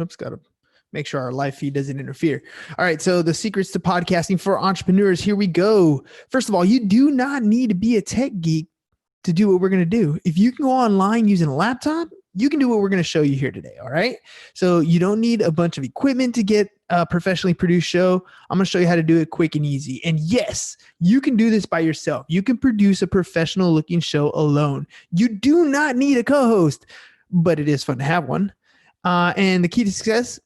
Oops, got to make sure our live feed doesn't interfere. All right. So the secrets to podcasting for entrepreneurs. Here we go. First of all, you do not need to be a tech geek to do what we're going to do. If you can go online using a laptop, you can do what we're going to show you here today. All right. So you don't need a bunch of equipment to get a professionally produced show. I'm going to show you how to do it quick and easy. And yes, you can do this by yourself. You can produce a professional looking show alone. You do not need a co-host, but it is fun to have one. And the key to success,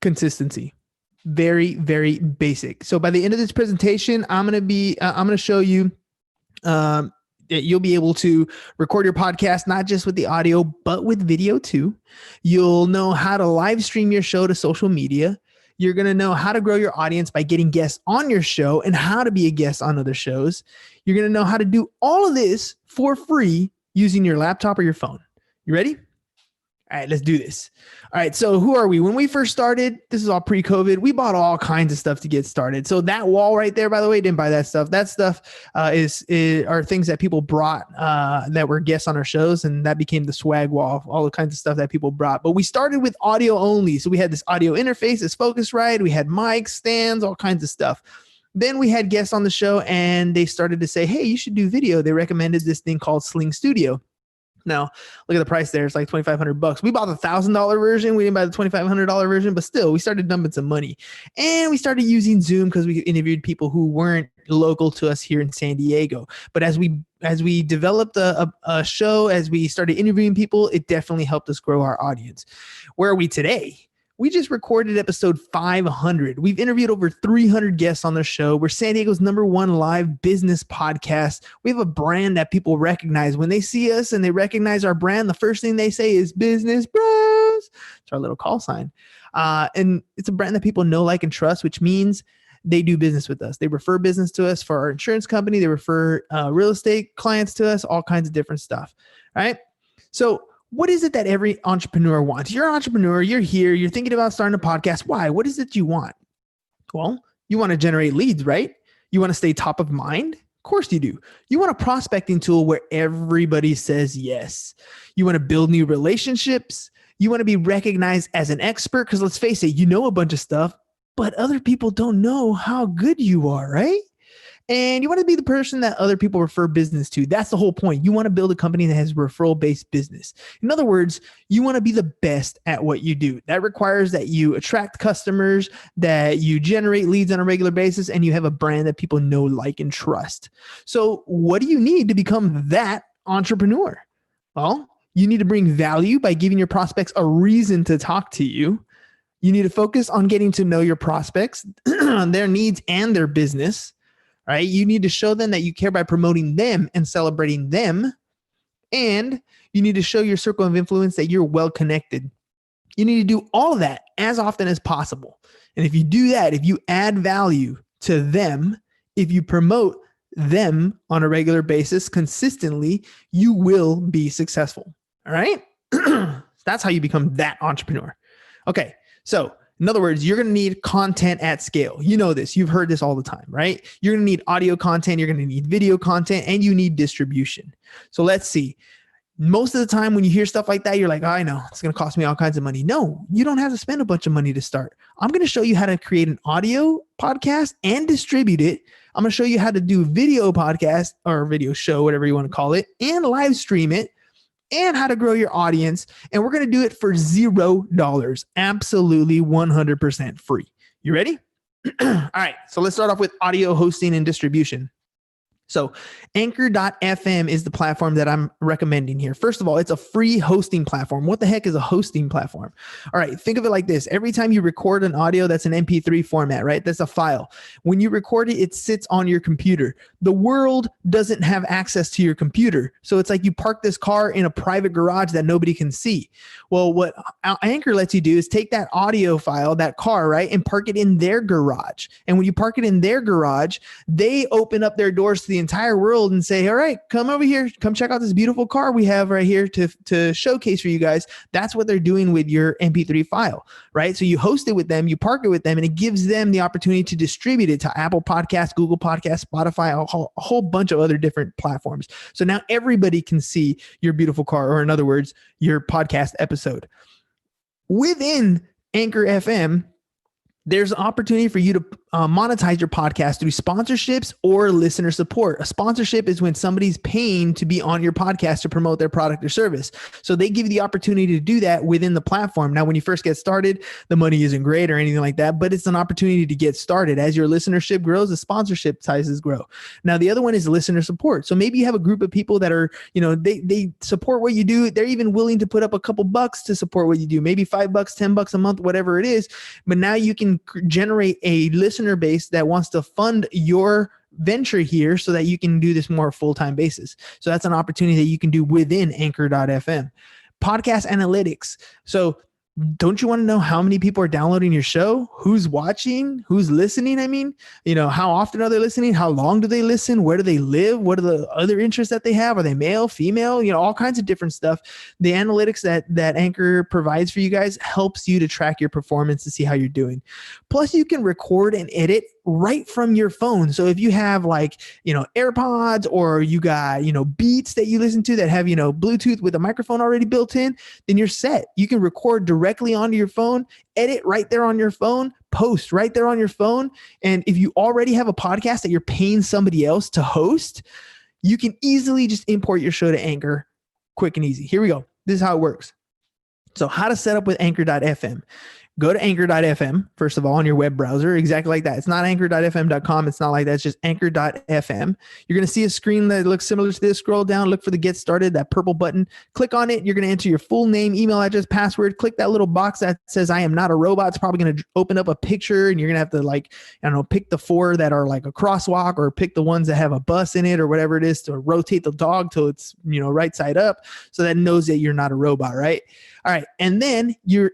consistency. Very, very basic. So by the end of this presentation, I'm going to show you, you'll be able to record your podcast, not just with the audio, but with video too. You'll know how to live stream your show to social media. You're going to know how to grow your audience by getting guests on your show and how to be a guest on other shows. You're going to know how to do all of this for free using your laptop or your phone. You ready? All right, let's do this. All right, so who are we? When we first started, this is all pre-COVID, we bought all kinds of stuff to get started. So that wall right there, by the way, didn't buy that stuff. That stuff are things that people brought that were guests on our shows, and that became the swag wall, all the kinds of stuff that people brought. But we started with audio only. So we had this audio interface, this Focusrite, we had mics, stands, all kinds of stuff. Then we had guests on the show, and they started to say, hey, you should do video. They recommended this thing called Sling Studio. Now, look at the price there. It's like $2,500. We bought the $1,000 version. We didn't buy the $2,500 version, but still, we started dumping some money. And we started using Zoom because we interviewed people who weren't local to us here in San Diego. But as we developed a show, as we started interviewing people, it definitely helped us grow our audience. Where are we today? We just recorded episode 500. We've interviewed over 300 guests on the show. We're San Diego's #1 live business podcast. We have a brand that people recognize. When they see us and they recognize our brand, the first thing they say is Business Bros. It's our little call sign. And it's a brand that people know, like, and trust, which means they do business with us. They refer business to us for our insurance company. They refer real estate clients to us, all kinds of different stuff. All right. So what is it that every entrepreneur wants? You're an entrepreneur. You're here. You're thinking about starting a podcast. Why? What is it you want? Well, you want to generate leads, right? You want to stay top of mind? Of course you do. You want a prospecting tool where everybody says yes. You want to build new relationships. You want to be recognized as an expert because let's face it, you know a bunch of stuff, but other people don't know how good you are, right? And you want to be the person that other people refer business to. That's the whole point. You want to build a company that has referral-based business. In other words, you want to be the best at what you do. That requires that you attract customers, that you generate leads on a regular basis, and you have a brand that people know, like, and trust. So what do you need to become that entrepreneur? Well, you need to bring value by giving your prospects a reason to talk to you. You need to focus on getting to know your prospects, their needs, and their business. Right? You need to show them that you care by promoting them and celebrating them. And you need to show your circle of influence that you're well connected. You need to do all of that as often as possible. And if you do that, if you add value to them, if you promote them on a regular basis consistently, you will be successful. All right? That's how you become that entrepreneur. Okay. So in other words, you're going to need content at scale. You know this. You've heard this all the time, right? You're going to need audio content. You're going to need video content, and you need distribution. So let's see. Most of the time when you hear stuff like that, you're like, oh, I know it's going to cost me all kinds of money. No, you don't have to spend a bunch of money to start. I'm going to show you how to create an audio podcast and distribute it. I'm going to show you how to do video podcast or video show, whatever you want to call it, and live stream it, and how to grow your audience. And we're going to do it for $0. Absolutely 100% free. You ready? All right. So let's start off with audio hosting and distribution. So Anchor.fm is the platform that I'm recommending here. First of all, it's a free hosting platform. What the heck is a hosting platform? All right, think of it like this. Every time you record an audio, that's an MP3 format, right? That's a file. When you record it, it sits on your computer. The world doesn't have access to your computer. So it's like you park this car in a private garage that nobody can see. Well, what Anchor lets you do is take that audio file, that car, right, and park it in their garage. And when you park it in their garage, they open up their doors to the entire world and say, all right, come over here, come check out this beautiful car we have right here to showcase for you guys. That's what they're doing with your MP3 file, right? So you host it with them, you park it with them, and it gives them the opportunity to distribute it to Apple Podcasts, Google Podcasts, Spotify, a whole bunch of other different platforms. So now everybody can see your beautiful car, or in other words, your podcast episode. Within Anchor FM, there's an opportunity for you to monetize your podcast through sponsorships or listener support. A sponsorship is when somebody's paying to be on your podcast to promote their product or service. So they give you the opportunity to do that within the platform. Now, when you first get started, the money isn't great or anything like that, but it's an opportunity to get started. As your listenership grows, the sponsorship sizes grow. Now, the other one is listener support. So maybe you have a group of people that are, they support what you do. They're even willing to put up a couple bucks to support what you do, maybe $5, $10 a month, whatever it is. But now you can generate a listener base that wants to fund your venture here so that you can do this more full-time basis. So that's an opportunity that you can do within Anchor.fm. Podcast analytics. So don't you want to know how many people are downloading your show? Who's watching? Who's listening? I mean, how often are they listening? How long do they listen? Where do they live? What are the other interests that they have? Are they male, female? All kinds of different stuff. The analytics that Anchor provides for you guys helps you to track your performance to see how you're doing. Plus, you can record and edit right from your phone. So if you have AirPods or you got, Beats that you listen to that have, Bluetooth with a microphone already built in, then you're set. You can record directly onto your phone, edit right there on your phone, post right there on your phone. And if you already have a podcast that you're paying somebody else to host, you can easily just import your show to Anchor, quick and easy. Here we go. This is how it works. So how to set up with Anchor.fm. Go to Anchor.fm, first of all, on your web browser, exactly like that. It's not Anchor.fm.com. It's not like that. It's just Anchor.fm. You're going to see a screen that looks similar to this. Scroll down, look for the Get Started, that purple button. Click on it. You're going to enter your full name, email address, password. Click that little box that says, I am not a robot. It's probably going to open up a picture, and you're going to have to, pick the 4 that are like a crosswalk, or pick the ones that have a bus in it or whatever it is, to rotate the dog till it's, right side up, so that it knows that you're not a robot, right? All right. And then you're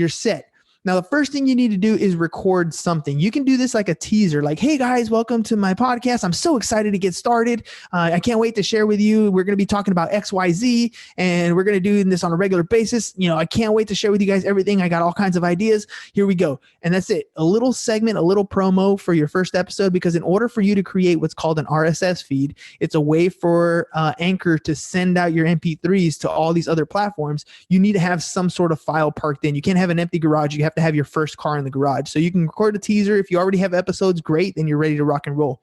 set. Now, the first thing you need to do is record something. You can do this like a teaser, like, hey guys, welcome to my podcast. I'm so excited to get started. I can't wait to share with you. We're going to be talking about XYZ, and we're going to do this on a regular basis. I can't wait to share with you guys everything. I got all kinds of ideas. Here we go. And that's it. A little segment, a little promo for your first episode, because in order for you to create what's called an RSS feed, it's a way for Anchor to send out your MP3s to all these other platforms. You need to have some sort of file parked in. You can't have an empty garage. You have to have your first car in the garage. So you can record a teaser. If you already have episodes, great. Then you're ready to rock and roll.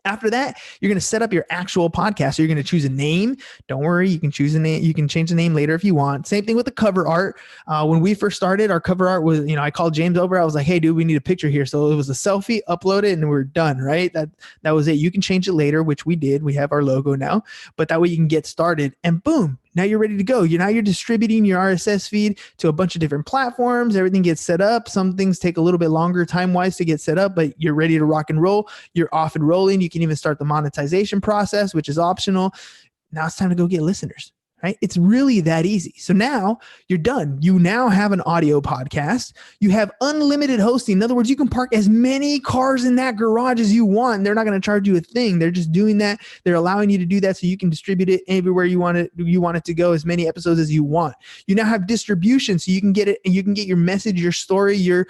After that, you're going to set up your actual podcast. So you're going to choose a name. Don't worry, you can choose a name. You can change the name later if you want. Same thing with the cover art. When we first started, our cover art was, I called James over. I was like, hey, dude, we need a picture here. So it was a selfie, upload it, and we're done, right? That was it. You can change it later, which we did. We have our logo now, but that way you can get started, and boom, now you're ready to go. You're distributing your RSS feed to a bunch of different platforms. Everything gets set up. Some things take a little bit longer time-wise to get set up, but you're ready to rock and roll. You're off and rolling. You can even start the monetization process, which is optional. Now it's time to go get listeners, right? It's really that easy. So now you're done. You now have an audio podcast. You have unlimited hosting. In other words, you can park as many cars in that garage as you want. They're not going to charge you a thing. They're just doing that. They're allowing you to do that so you can distribute it everywhere you want it to go, as many episodes as you want. You now have distribution, so you can get it, and you can get your message, your story, your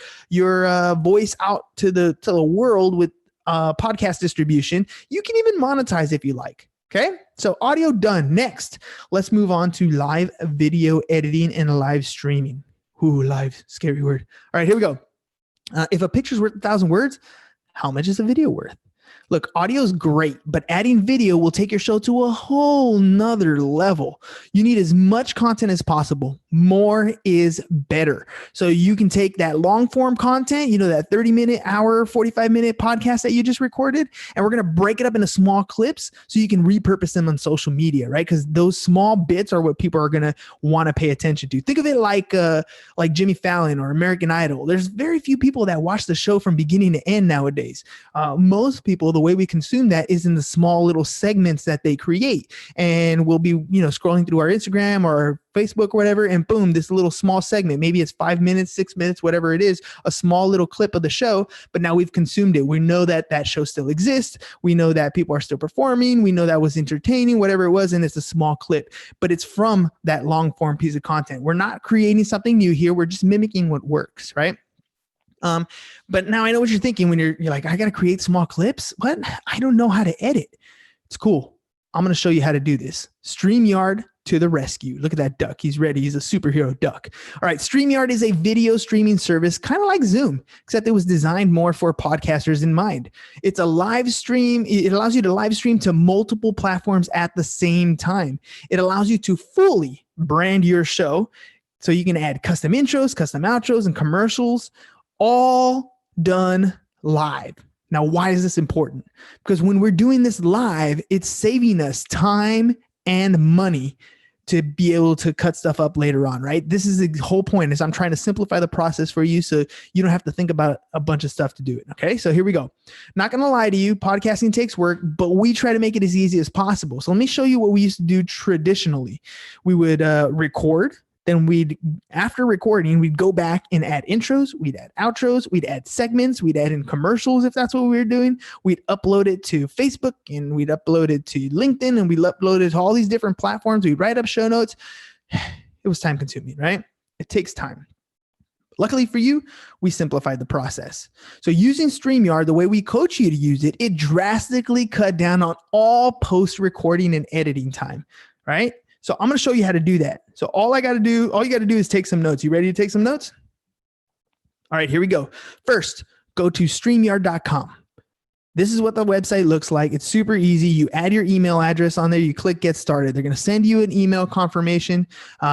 voice out to the world with podcast distribution. You can even monetize if you like. Okay, so audio done. Next, let's move on to live video editing and live streaming. Ooh, live, scary word. All right, here we go. If a picture's worth 1,000 words, how much is a video worth? Look, audio is great, but adding video will take your show to a whole nother level. You need as much content as possible. More is better. So you can take that long form content, that 30-minute, hour, 45-minute podcast that you just recorded, and we're going to break it up into small clips so you can repurpose them on social media, right? Because those small bits are what people are going to want to pay attention to. Think of it like Jimmy Fallon or American Idol. There's very few people that watch the show from beginning to end nowadays. Most people, the way we consume that is in the small little segments that they create, and we'll be scrolling through our Instagram or our Facebook or whatever, and boom, this little small segment, maybe it's 5 minutes, 6 minutes, whatever it is, a small little clip of the show, but now we've consumed it. We know that show still exists. We know that people are still performing. We know that was entertaining, whatever it was, and it's a small clip, but it's from that long form piece of content. We're not creating something new here. We're just mimicking what works, right? But now I know what you're thinking when you're like, I got to create small clips. What? I don't know how to edit. It's cool. I'm going to show you how to do this. StreamYard to the rescue. Look at that duck. He's ready. He's a superhero duck. All right. StreamYard is a video streaming service, kind of like Zoom, except it was designed more for podcasters in mind. It's a live stream. It allows you to live stream to multiple platforms at the same time. It allows you to fully brand your show. So you can add custom intros, custom outros, and commercials, all done live. Now, why is this important? Because when we're doing this live, it's saving us time and money to be able to cut stuff up later on, right? This is the whole point, is I'm trying to simplify the process for you so you don't have to think about a bunch of stuff to do it, okay? So here we go. Not going to lie to you, podcasting takes work, but we try to make it as easy as possible. So let me show you what we used to do traditionally. We would record. Then after recording, we'd go back and add intros, we'd add outros, we'd add segments, we'd add in commercials if that's what we were doing. We'd upload it to Facebook and we'd upload it to LinkedIn and we'd upload it to all these different platforms. We'd write up show notes. It was time consuming, right? It takes time. Luckily for you, we simplified the process. So using StreamYard, the way we coach you to use it, it drastically cut down on all post-recording and editing time, right? So I'm going to show you how to do that. So all you got to do is take some notes. You ready to take some notes? All right, here we go. First, go to StreamYard.com. This is what the website looks like. It's super easy. You add your email address on there. You click get started. They're going to send you an email confirmation.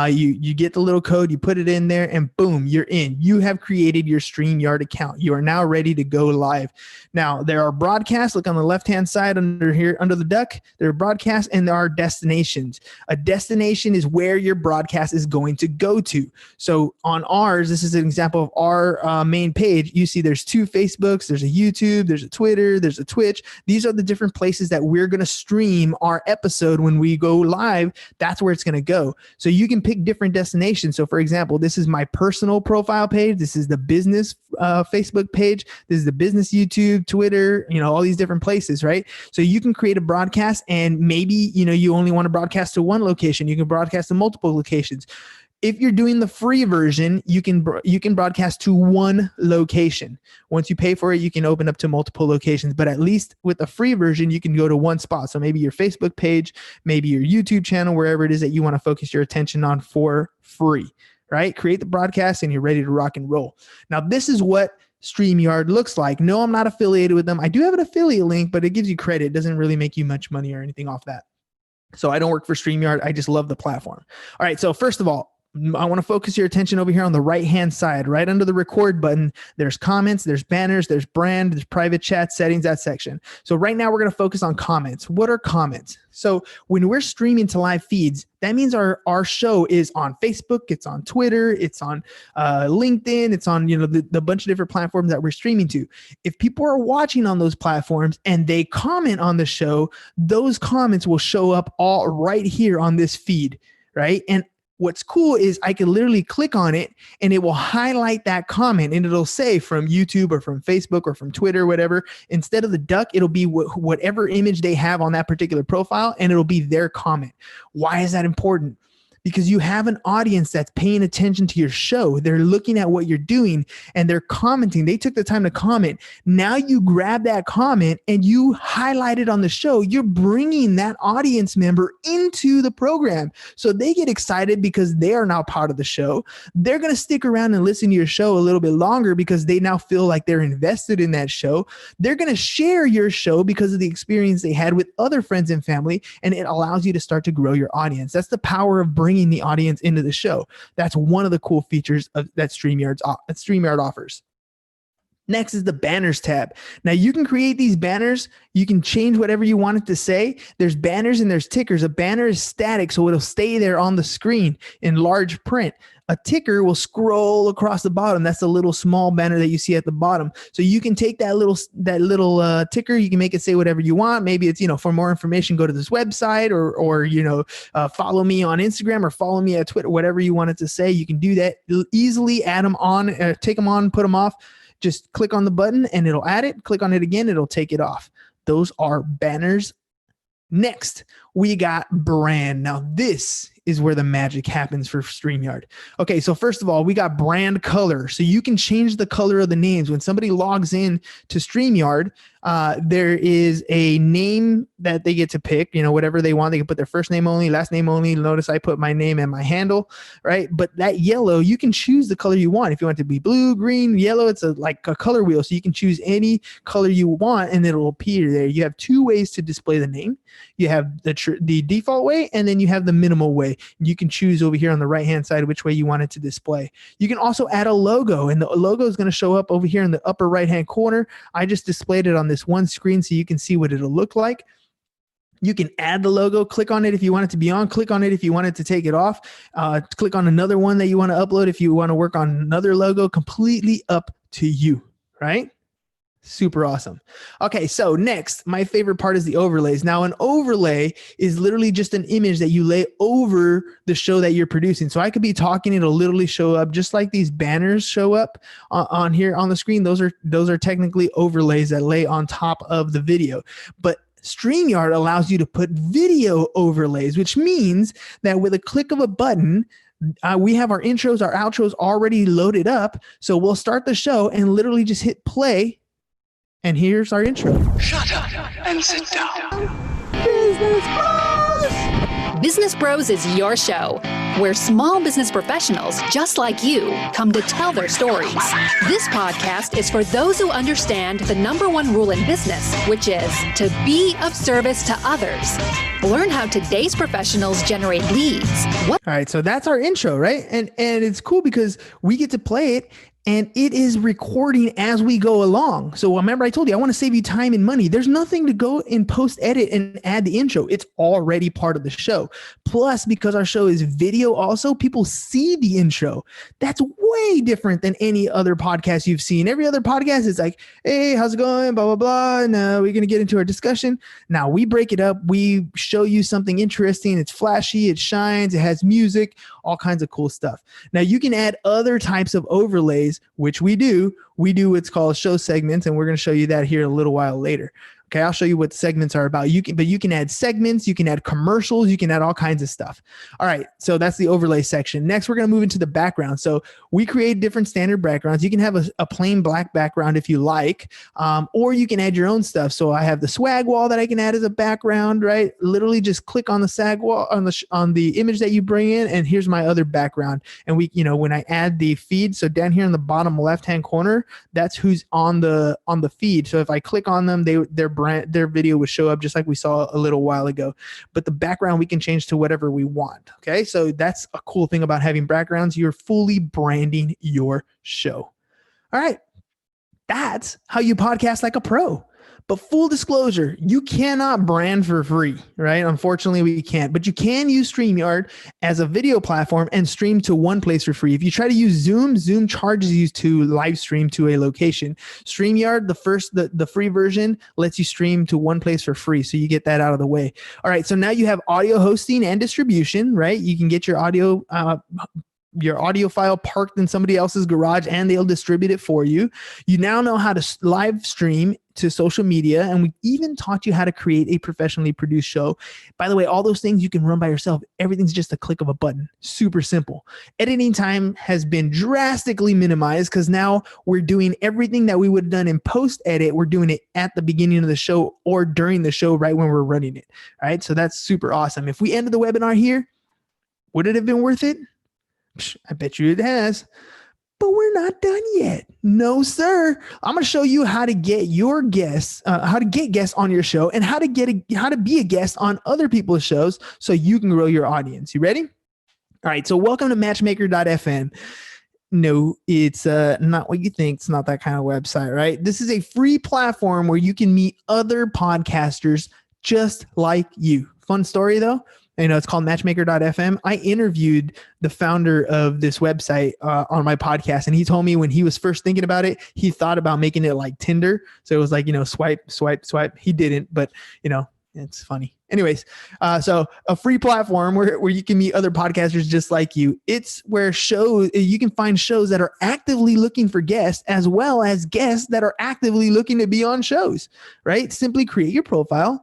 You get the little code, you put it in there, and boom, you're in. You have created your StreamYard account. You are now ready to go live. Now, there are broadcasts. Look on the left-hand side under here, under the duck. There are broadcasts and there are destinations. A destination is where your broadcast is going to go to. So on ours, this is an example of our main page. You see there's 2 Facebooks, there's a YouTube, there's a Twitter, there's a Twitch. These are the different places that we're going to stream our episode when we go live. That's where it's going to go. So you can pick different destinations. So for example, this is my personal profile page. This is the business Facebook page. This is the business YouTube, Twitter, all these different places, right? So you can create a broadcast and maybe, you only want to broadcast to one location. You can broadcast to multiple locations. If you're doing the free version, you can broadcast to one location. Once you pay for it, you can open up to multiple locations. But at least with the free version, you can go to one spot. So maybe your Facebook page, maybe your YouTube channel, wherever it is that you want to focus your attention on for free, right? Create the broadcast and you're ready to rock and roll. Now, this is what StreamYard looks like. No, I'm not affiliated with them. I do have an affiliate link, but it gives you credit. It doesn't really make you much money or anything off that. So I don't work for StreamYard. I just love the platform. All right. So first of all, I want to focus your attention over here on the right-hand side, right under the record button. There's comments, there's banners, there's brand, there's private chat settings, that section. So right now we're going to focus on comments. What are comments? So when we're streaming to live feeds, that means our show is on Facebook, it's on Twitter, it's on LinkedIn, it's on the bunch of different platforms that we're streaming to. If people are watching on those platforms and they comment on the show, those comments will show up all right here on this feed, right? And what's cool is I can literally click on it and it will highlight that comment and it'll say from YouTube or from Facebook or from Twitter, whatever. Instead of the duck, it'll be whatever image they have on that particular profile and it'll be their comment. Why is that important? Because you have an audience that's paying attention to your show. They're looking at what you're doing and they're commenting. They took the time to comment. Now you grab that comment and you highlight it on the show. You're bringing that audience member into the program. So they get excited because they are now part of the show. They're going to stick around and listen to your show a little bit longer because they now feel like they're invested in that show. They're going to share your show because of the experience they had with other friends and family, and it allows you to start to grow your audience. That's the power of bringing the audience into the show. That's one of the cool features that StreamYard offers. Next is the banners tab. Now you can create these banners. You can change whatever you want it to say. There's banners and there's tickers. A banner is static, so it'll stay there on the screen in large print. A ticker will scroll across the bottom. That's the little small banner that you see at the bottom. So you can take that little ticker. You can make it say whatever you want. Maybe it's, for more information, go to this website or follow me on Instagram or follow me at Twitter, whatever you want it to say. You can do that easily. Add them on, take them on, put them off. Just click on the button and it'll add it. Click on it again, it'll take it off. Those are banners. Next, we got brand. Now this is where the magic happens for StreamYard. Okay, so first of all, we got brand color. So you can change the color of the names. When somebody logs in to StreamYard, There is a name that they get to pick, whatever they want. They can put their first name only, last name only. Notice I put my name and my handle, right? But that yellow, you can choose the color you want. If you want it to be blue, green, yellow, it's like a color wheel. So you can choose any color you want and it'll appear there. You have two ways to display the name. You have the default way, and then you have the minimal way. You can choose over here on the right-hand side which way you want it to display. You can also add a logo, and the logo is going to show up over here in the upper right-hand corner. I just displayed it on this one screen so you can see what it'll look like. You can add the logo, click on it if you want it to be on, click on it if you want it to take it off, click on another one that you want to upload if you want to work on another logo. Completely up to you, right? Super awesome. Okay, so next, my favorite part is the overlays. Now, an overlay is literally just an image that you lay over the show that you're producing. So I could be talking, it'll literally show up just like these banners show up on here on the screen. Those are technically overlays that lay on top of the video. But StreamYard allows you to put video overlays, which means that with a click of a button, we have our intros, our outros already loaded up. So we'll start the show and literally just hit play. And here's our intro. Shut up and sit down. Business Bros! Business Bros is your show, where small business professionals just like you come to tell their stories. This podcast is for those who understand the number one rule in business, which is to be of service to others. Learn how today's professionals generate leads. All right, so that's our intro, right? And it's cool because we get to play it, and it is recording as we go along. So remember, I told you, I want to save you time and money. There's nothing to go and post edit and add the intro. It's already part of the show. Plus, because our show is video also, people see the intro. That's way different than any other podcast you've seen. Every other podcast is like, hey, how's it going? Blah, blah, blah. And we're going to get into our discussion. Now we break it up. We show you something interesting. It's flashy. It shines. It has music, all kinds of cool stuff. Now you can add other types of overlays, which we do. We do what's called show segments, and we're going to show you that here a little while later. Okay, I'll show you what segments are about. You can add segments, you can add commercials, you can add all kinds of stuff. All right, so that's the overlay section. Next, we're going to move into the background. So we create different standard backgrounds. You can have a plain black background if you like, or you can add your own stuff. So I have the swag wall that I can add as a background, right? Literally just click on the swag wall on the image that you bring in, and here's my other background. And we, when I add the feed, so down here in the bottom left-hand corner, that's who's on the feed. So if I click on them, their video would show up just like we saw a little while ago. But the background we can change to whatever we want. Okay, so that's a cool thing about having backgrounds. You're fully branding your show. All right, that's how you podcast like a pro. But full disclosure, you cannot brand for free, right? Unfortunately, we can't. But you can use StreamYard as a video platform and stream to one place for free. If you try to use Zoom charges you to live stream to a location. StreamYard, the free version, lets you stream to one place for free. So you get that out of the way. All right, so now you have audio hosting and distribution, right? You can get your audio file parked in somebody else's garage and they'll distribute it for you. You now know how to live stream to social media, and we even taught you how to create a professionally produced show. By the way, all those things you can run by yourself. Everything's just a click of a button. Super simple. Editing time has been drastically minimized because now we're doing everything that we would have done in post-edit. We're doing it at the beginning of the show or during the show right when we're running it. All right, so that's super awesome. If we ended the webinar here, would it have been worth it? I bet you it has. But we're not done yet. No, sir. I'm going to show you how to get your guests, how to get guests on your show, and how to be a guest on other people's shows so you can grow your audience. You ready? All right. So welcome to Matchmaker.fm. No, it's not what you think. It's not that kind of website, right? This is a free platform where you can meet other podcasters just like you. Fun story though. It's called Matchmaker.fm. I interviewed the founder of this website on my podcast, and he told me when he was first thinking about it, he thought about making it like Tinder. So it was like, swipe, swipe, swipe. He didn't, but it's funny. Anyways, so a free platform where you can meet other podcasters just like you. It's where you can find shows that are actively looking for guests, as well as guests that are actively looking to be on shows, right? Simply create your profile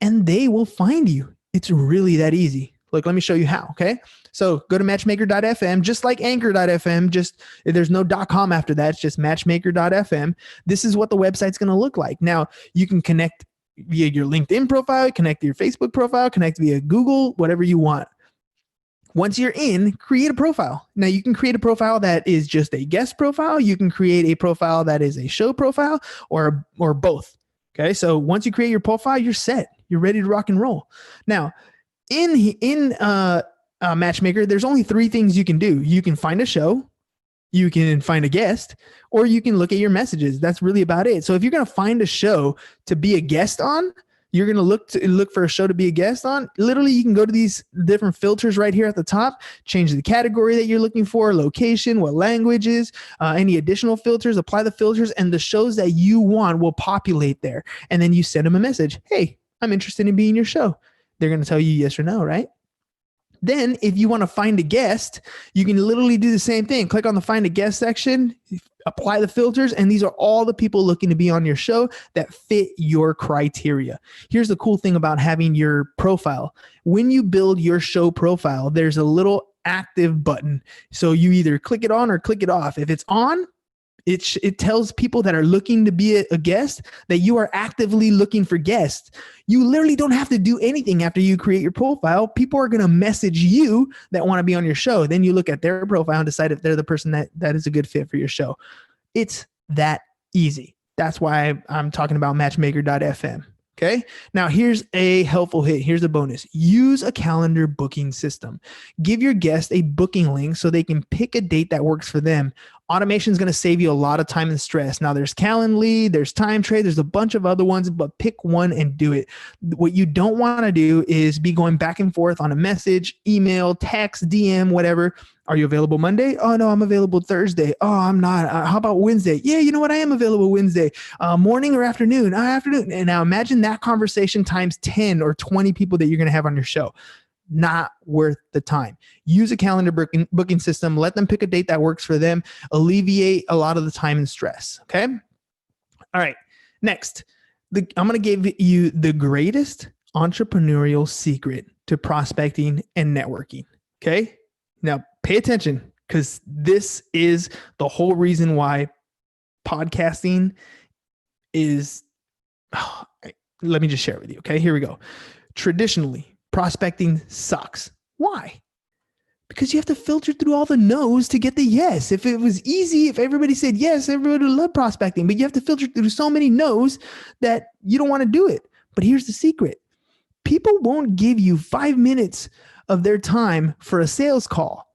and they will find you. It's really that easy. Look, let me show you how. Okay. So go to matchmaker.fm, just like anchor.fm, just there's no .com after that. It's just matchmaker.fm. This is what the website's going to look like. Now you can connect via your LinkedIn profile, connect to your Facebook profile, connect via Google, whatever you want. Once you're in, create a profile. Now you can create a profile that is just a guest profile. You can create a profile that is a show profile or both. Okay. So once you create your profile, you're set. You're ready to rock and roll. Now in Matchmaker, there's only 3 things you can do. You can find a show, you can find a guest, or you can look at your messages. That's really about it. So if you're going to find a show to be a guest on, you're going to look for a show to be a guest on. Literally, you can go to these different filters right here at the top, change the category that you're looking for, location, what languages, any additional filters, apply the filters, and the shows that you want will populate there. And then you send them a message. Hey, I'm interested in being your show. They're going to tell you yes or no, right? Then if you want to find a guest, you can literally do the same thing. Click on the find a guest section, apply the filters, and these are all the people looking to be on your show that fit your criteria. Here's the cool thing about having your profile. When you build your show profile, there's a little active button. So you either click it on or click it off. If it's on, it tells people that are looking to be a guest that you are actively looking for guests. You literally don't have to do anything after you create your profile. People are going to message you that want to be on your show. Then you look at their profile and decide if they're the person that is a good fit for your show. It's that easy. That's why I'm talking about matchmaker.fm. Okay. Now here's a helpful hit. Here's a bonus. Use a calendar booking system. Give your guest a booking link so they can pick a date that works for them. Automation is going to save you a lot of time and stress. Now there's Calendly, there's TimeTrade, there's a bunch of other ones, but pick one and do it. What you don't want to do is be going back and forth on a message, email, text, DM, whatever. Are you available Monday? Oh, no, I'm available Thursday. Oh, I'm not. How about Wednesday? Yeah, you know what? I am available Wednesday. Morning or afternoon? Afternoon. And now imagine that conversation times 10 or 20 people that you're going to have on your show. Not worth the time. Use a calendar booking system. Let them pick a date that works for them. Alleviate a lot of the time and stress. Okay. All right. Next, I'm going to give you the greatest entrepreneurial secret to prospecting and networking. Okay. Now pay attention, because this is the whole reason why podcasting is, let me just share it with you. Okay. Here we go. Traditionally, prospecting sucks. Why? Because you have to filter through all the no's to get the yes. If it was easy, if everybody said yes, everybody would love prospecting, but you have to filter through so many no's that you don't want to do it. But here's the secret. People won't give you 5 minutes of their time for a sales call,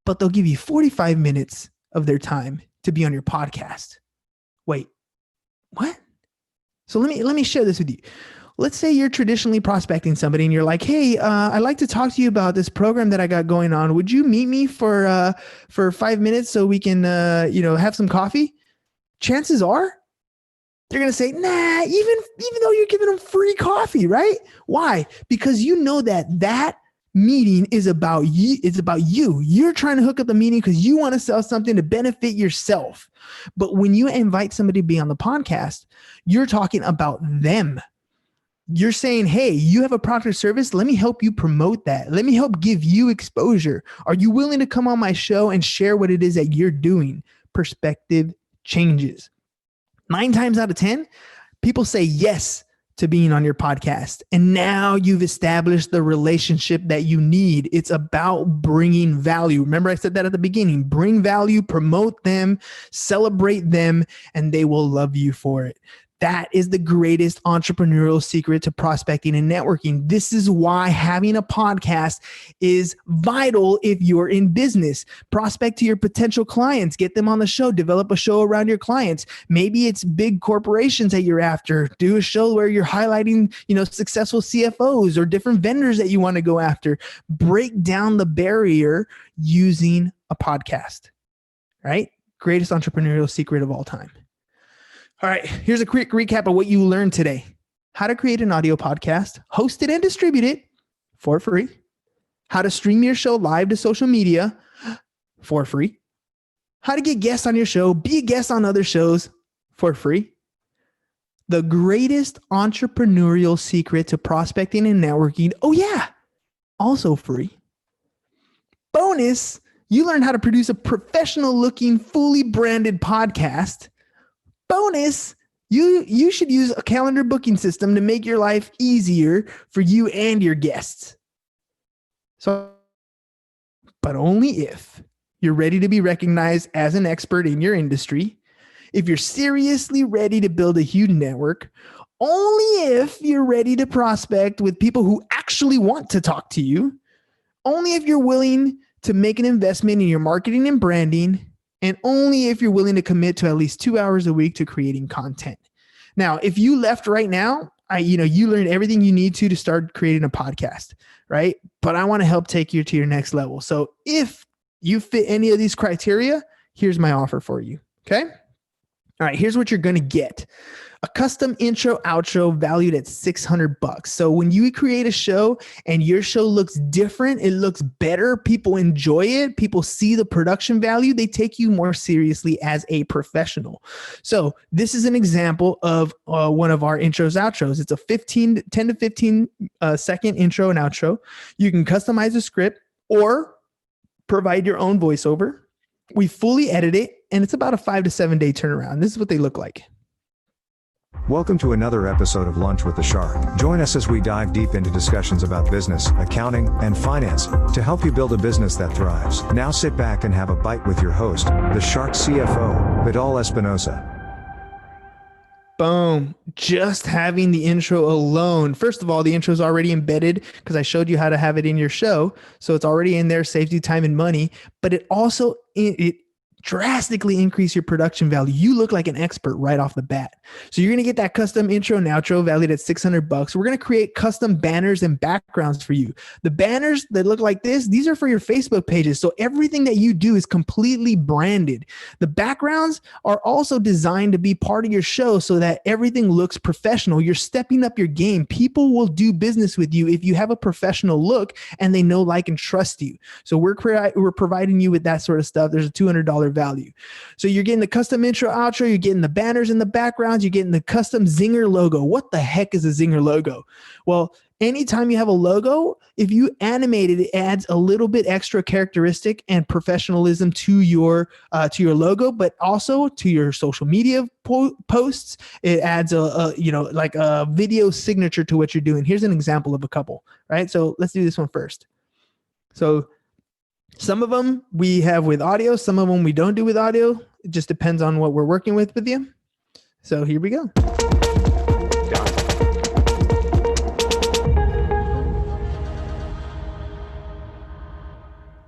but they'll give you 45 minutes of their time to be on your podcast. Wait, what? So let me share this with you. Let's say you're traditionally prospecting somebody and you're like, hey, I'd like to talk to you about this program that I got going on. Would you meet me for 5 minutes so we can, have some coffee? Chances are they're going to say, nah, even though you're giving them free coffee, right? Why? Because you know that meeting is about you. It's about you. You're trying to hook up the meeting because you want to sell something to benefit yourself. But when you invite somebody to be on the podcast, you're talking about them. You're saying, hey, you have a product or service. Let me help you promote that. Let me help give you exposure. Are you willing to come on my show and share what it is that you're doing? Perspective changes. 9 times out of 10, people say yes to being on your podcast. And now you've established the relationship that you need. It's about bringing value. Remember, I said that at the beginning. Bring value, promote them, celebrate them, and they will love you for it. That is the greatest entrepreneurial secret to prospecting and networking. This is why having a podcast is vital if you're in business. Prospect to your potential clients, get them on the show, develop a show around your clients. Maybe it's big corporations that you're after. Do a show where you're highlighting, successful CFOs or different vendors that you want to go after. Break down the barrier using a podcast, right? Greatest entrepreneurial secret of all time. All right, here's a quick recap of what you learned today. How to create an audio podcast, host it and distribute it for free. How to stream your show live to social media for free. How to get guests on your show, be a guest on other shows for free. The greatest entrepreneurial secret to prospecting and networking. Oh yeah, also free. Bonus, you learn how to produce a professional looking, fully branded podcast. Bonus, you should use a calendar booking system to make your life easier for you and your guests. So, but only if you're ready to be recognized as an expert in your industry, if you're seriously ready to build a huge network, only if you're ready to prospect with people who actually want to talk to you, only if you're willing to make an investment in your marketing and branding, and only if you're willing to commit to at least 2 hours a week to creating content. Now, if you left right now, you learned everything you need to start creating a podcast, right? But I want to help take you to your next level. So if you fit any of these criteria, here's my offer for you. Okay. All right. Here's what you're going to get. A custom intro outro valued at $600. So when you create a show and your show looks different, it looks better, people enjoy it, people see the production value, they take you more seriously as a professional. So this is an example of one of our intros outros. It's a 10 to 15 second intro and outro. You can customize a script or provide your own voiceover. We fully edit it, and it's about a 5 to 7 day turnaround. This is what they look like. Welcome to another episode of Lunch with the Shark. Join us as we dive deep into discussions about business, accounting, and finance to help you build a business that thrives. Now sit back and have a bite with your host, the Shark CFO, Vidal Espinosa. Boom. Just having the intro alone. First of all, the intro is already embedded because I showed you how to have it in your show. So it's already in there, saves you time and money, but it also, it drastically increase your production value. You look like an expert right off the bat. So you're going to get that custom intro and outro valued at $600. We're going to create custom banners and backgrounds for you. The banners that look like this, these are for your Facebook pages. So everything that you do is completely branded. The backgrounds are also designed to be part of your show so that everything looks professional. You're stepping up your game. People will do business with you if you have a professional look and they know, like, and trust you. So we're providing you with that sort of stuff. There's a $200 value. So you're getting the custom intro, outro, you're getting the banners in the backgrounds, you're getting the custom Zinger logo. What the heck is a Zinger logo? Well, anytime you have a logo, if you animate it, it adds a little bit extra characteristic and professionalism to your logo, but also to your social media posts. It adds like a video signature to what you're doing. Here's an example of a couple, right? So let's do this one first. So some of them we have with audio, some of them we don't do with audio. It just depends on what we're working with you. So here we go.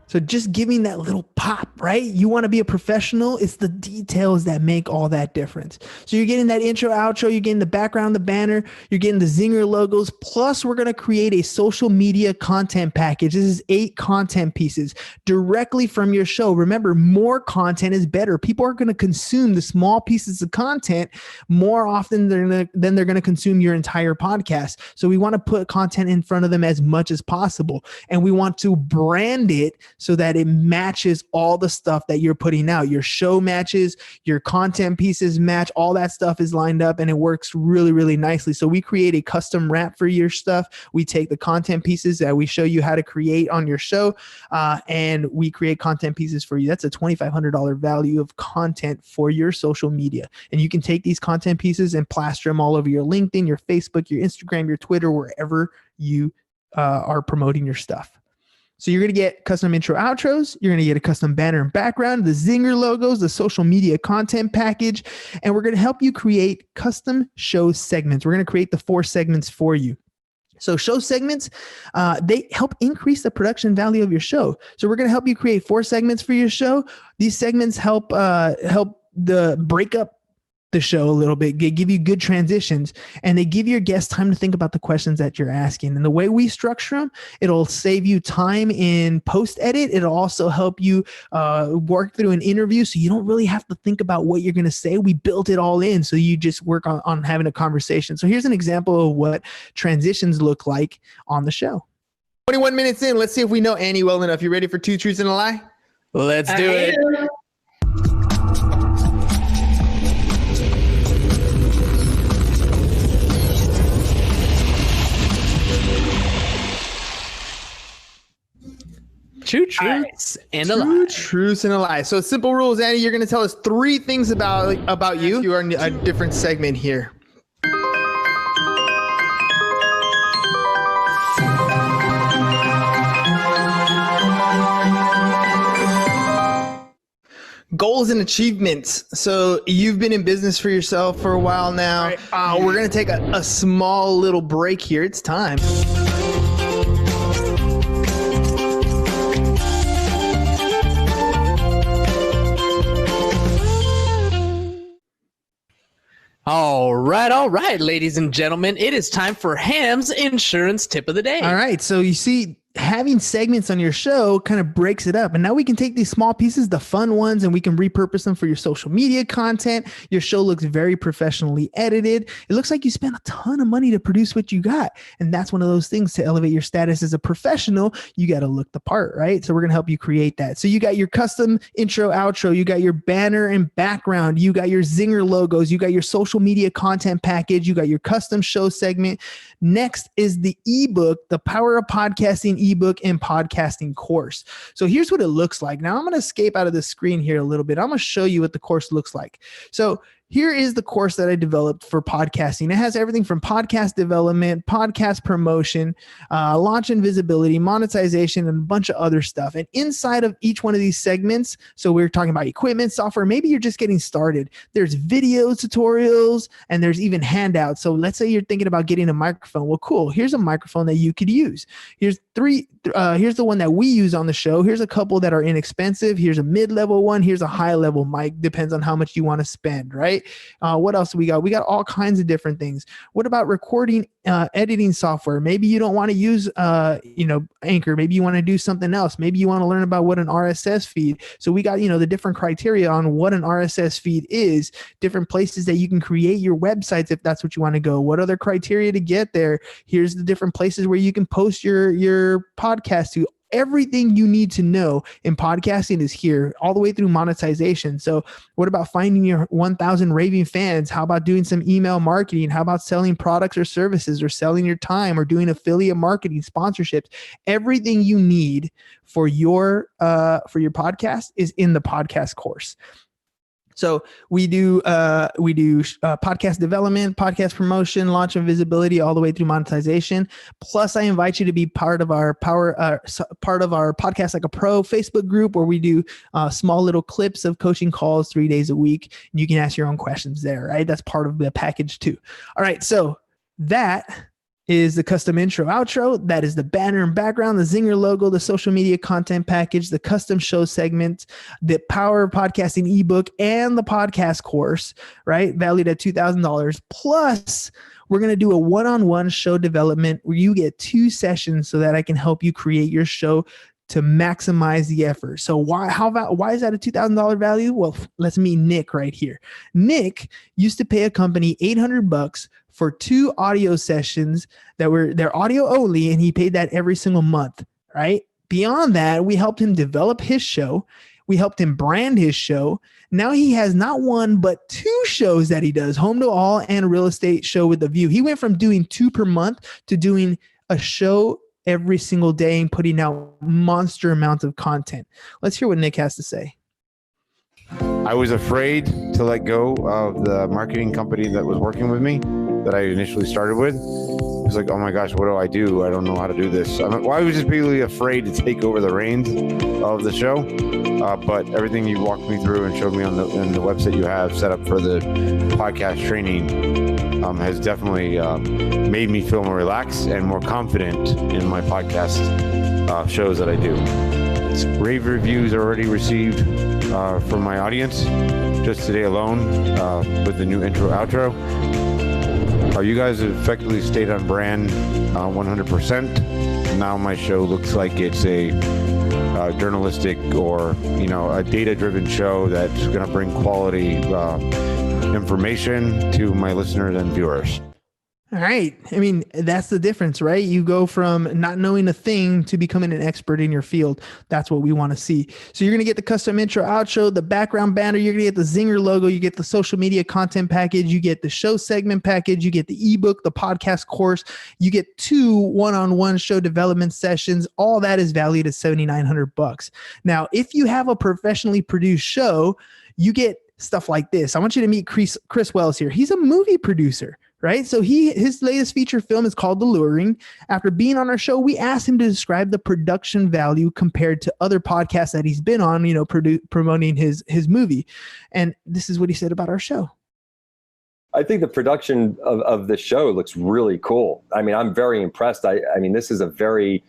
So just giving that little pop, right? You want to be a professional. It's the details that make all that difference. So you're getting that intro, outro, you're getting the background, the banner, you're getting the Zinger logos. Plus, we're going to create a social media content package. This is 8 content pieces directly from your show. Remember, more content is better. People are going to consume the small pieces of content more often than they're going to consume your entire podcast. So we want to put content in front of them as much as possible. And we want to brand it so that it matches all the stuff that you're putting out. Your show matches, your content pieces match, all that stuff is lined up and it works really, really nicely. So we create a custom wrap for your stuff. We take the content pieces that we show you how to create on your show and we create content pieces for you. That's a $2,500 value of content for your social media. And you can take these content pieces and plaster them all over your LinkedIn, your Facebook, your Instagram, your Twitter, wherever you are promoting your stuff. So you're going to get custom intro outros. You're going to get a custom banner and background, the Zinger logos, the social media content package, and we're going to help you create custom show segments. We're going to create the 4 segments for you. So show segments, they help increase the production value of your show. So we're going to help you create 4 segments for your show. These segments help break up the show a little bit, give you good transitions, and they give your guests time to think about the questions that you're asking. And the way we structure them, it'll save you time in post edit. It'll also help you work through an interview, so you don't really have to think about what you're going to say. We built it all in, so you just work on having a conversation. So here's an example of what transitions look like on the show. 21 minutes in, let's see if we know Annie well enough. You ready for 2 truths and a lie? Let's do it. truths and a Two lie. truths and a lie. So simple rules, Annie. You're going to tell us 3 things about you. You are in a different segment here. Goals and achievements. So you've been in business for yourself for a while now. Right. We're going to take a small little break here. It's time. All right, ladies and gentlemen. It is time for Ham's insurance tip of the day. All right. So you see, having segments on your show kind of breaks it up. And now we can take these small pieces, the fun ones, and we can repurpose them for your social media content. Your show looks very professionally edited. It looks like you spent a ton of money to produce what you got. And that's one of those things to elevate your status as a professional. You got to look the part, right? So we're going to help you create that. So you got your custom intro, outro, you got your banner and background, you got your zinger logos, you got your social media content package, you got your custom show segment. Next is the ebook, the Power of Podcasting ebook and podcasting course. So here's what it looks like. Now I'm going to escape out of the screen here a little bit. I'm going to show you what the course looks like. So here is the course that I developed for podcasting. It has everything from podcast development, podcast promotion, launch and visibility, monetization, and a bunch of other stuff. And inside of each one of these segments, so we're talking about equipment, software, maybe you're just getting started. There's video tutorials, and there's even handouts. So let's say you're thinking about getting a microphone. Well, cool. Here's a microphone that you could use. Here's here's the one that we use on the show. Here's a couple that are inexpensive. Here's a mid-level one. Here's a high-level mic. Depends on how much you want to spend, right? What else do we got? We got all kinds of different things. What about recording, editing software? Maybe you don't want to use, Anchor. Maybe you want to do something else. Maybe you want to learn about what an RSS feed. So we got, the different criteria on what an RSS feed is, different places that you can create your websites if that's what you want to go. What other criteria to get there? Here's the different places where you can post your podcast to. Everything you need to know in podcasting is here, all the way through monetization. So what about finding your 1,000 raving fans? How about doing some email marketing? How about selling products or services, or selling your time, or doing affiliate marketing, sponsorships? Everything you need for your podcast is in the podcast course. So we do podcast development, podcast promotion, launch and visibility, all the way through monetization. Plus, I invite you to be part of our Podcast Like a Pro Facebook group, where we do small little clips of coaching calls 3 days a week. And you can ask your own questions there, right? That's part of the package too. All right, so that is the custom intro, outro. That is the banner and background, the zinger logo, the social media content package, the custom show segment, the Power of Podcasting ebook, and the podcast course, right? Valued at $2,000. Plus, we're going to do a one-on-one show development where you get 2 sessions so that I can help you create your show to maximize the effort. So why is that a $2,000 value? Well, let's meet Nick right here. Nick used to pay a company $800 for 2 audio sessions they're audio only, and he paid that every single month, right? Beyond that, we helped him develop his show. We helped him brand his show. Now he has not 1, but 2 shows that he does, Home to All and Real Estate Show with a View. He went from doing 2 per month to doing a show every single day and putting out monster amounts of content. Let's hear what Nick has to say. I was afraid to let go of the marketing company that was working with me, that I initially started with. It was like, oh my gosh, what do? I don't know how to do this. I was just really afraid to take over the reins of the show. But everything you walked me through and showed me on the website you have set up for the podcast training has definitely made me feel more relaxed and more confident in my podcast shows that I do. Rave reviews are already received from my audience just today alone with the new intro outro. You guys have effectively stayed on brand 100%. Now my show looks like it's a journalistic or a data-driven show that's going to bring quality information to my listeners and viewers. All right. I mean, that's the difference, right? You go from not knowing a thing to becoming an expert in your field. That's what we want to see. So you're going to get the custom intro, outro, the background banner. You're going to get the Zinger logo. You get the social media content package. You get the show segment package. You get the ebook, the podcast course. You get 2 one-on-one show development sessions. All that is valued at $7,900. Now, if you have a professionally produced show, you get stuff like this. I want you to meet Chris Wells here. He's a movie producer. Right. So his latest feature film is called The Luring. After being on our show, we asked him to describe the production value compared to other podcasts that he's been on, promoting his movie. And this is what he said about our show. I think the production of the show looks really cool. I mean, I'm very impressed. I mean, this is a very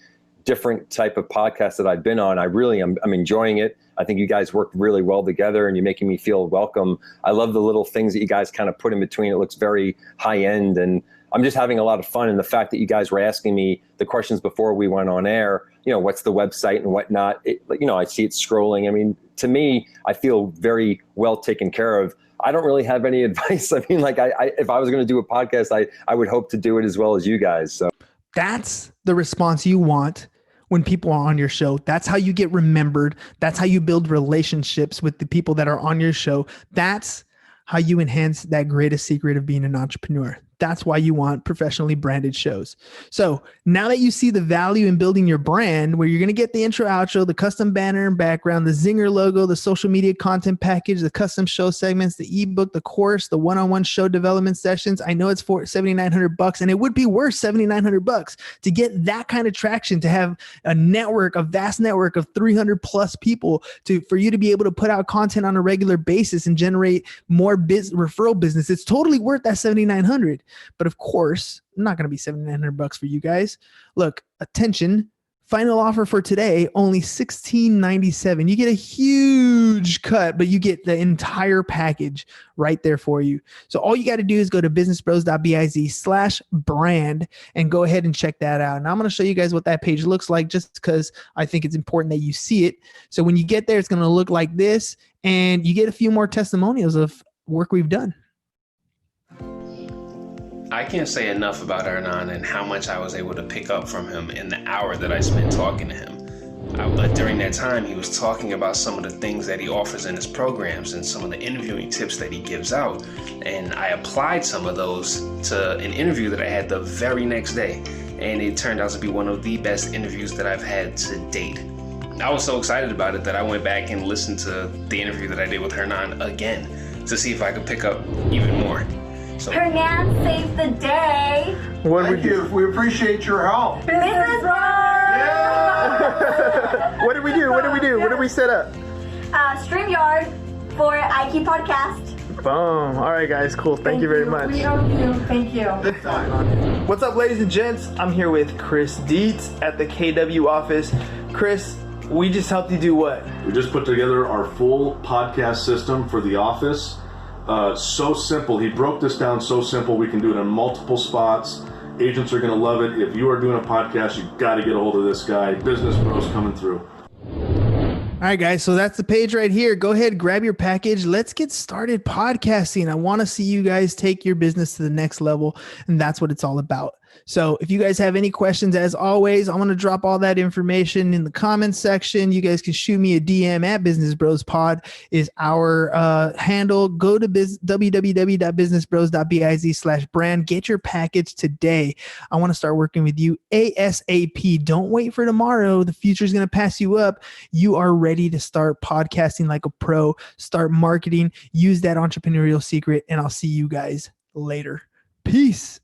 different type of podcast that I've been on. I'm enjoying it. I think you guys work really well together and you're making me feel welcome. I love the little things that you guys kind of put in between. It looks very high end and I'm just having a lot of fun. And the fact that you guys were asking me the questions before we went on air, what's the website and whatnot, I see it scrolling. I mean, to me, I feel very well taken care of. I don't really have any advice. I mean, if I was going to do a podcast, I would hope to do it as well as you guys. So that's the response you want when people are on your show. That's how you get remembered. That's how you build relationships with the people that are on your show. That's how you enhance that greatest secret of being an entrepreneur. That's why you want professionally branded shows. So now that you see the value in building your brand, where you're going to get the intro, outro, the custom banner and background, the Zinger logo, the social media content package, the custom show segments, the ebook, the course, the one-on-one show development sessions. I know it's for $7,900, and it would be worth $7,900 to get that kind of traction, to have a vast network of 300 plus people for you to be able to put out content on a regular basis and generate more referral business. It's totally worth that $7,900. But of course, not going to be $7,900 for you guys. Look, attention, final offer for today, only $1,697. You get a huge cut, but you get the entire package right there for you. So all you got to do is go to businessbros.biz/brand and go ahead and check that out. And I'm going to show you guys what that page looks like, just because I think it's important that you see it. So when you get there, it's going to look like this, and you get a few more testimonials of work we've done. I can't say enough about Hernan and how much I was able to pick up from him in the hour that I spent talking to him. During that time, he was talking about some of the things that he offers in his programs and some of the interviewing tips that he gives out. And I applied some of those to an interview that I had the very next day. And it turned out to be one of the best interviews that I've had to date. I was so excited about it that I went back and listened to the interview that I did with Hernan again to see if I could pick up even more. So, Hernan saved the day. Thank you. We appreciate your help. Business Bros! Yeah! What did we do? What did we set up? StreamYard for IQ Podcast. Boom. All right, guys. Cool. Thank you very much. We owe you. Thank you. What's up, ladies and gents? I'm here with Chris Dietz at the KW office. Chris, we just helped you do what? We just put together our full podcast system for the office. So simple. He broke this down so simple. We can do it in multiple spots. Agents are going to love it. If you are doing a podcast, you've got to get a hold of this guy. Business Bros coming through. All right, guys. So that's the page right here. Go ahead, grab your package. Let's get started podcasting. I want to see you guys take your business to the next level, and that's what it's all about. So if you guys have any questions, as always, I'm going to drop all that information in the comments section. You guys can shoot me a DM at Business Bros Pod is our handle. Go to www.businessbros.biz/brand. Get your package today. I want to start working with you ASAP. Don't wait for tomorrow. The future is going to pass you up. You are ready to start podcasting like a pro. Start marketing. Use that entrepreneurial secret, and I'll see you guys later. Peace.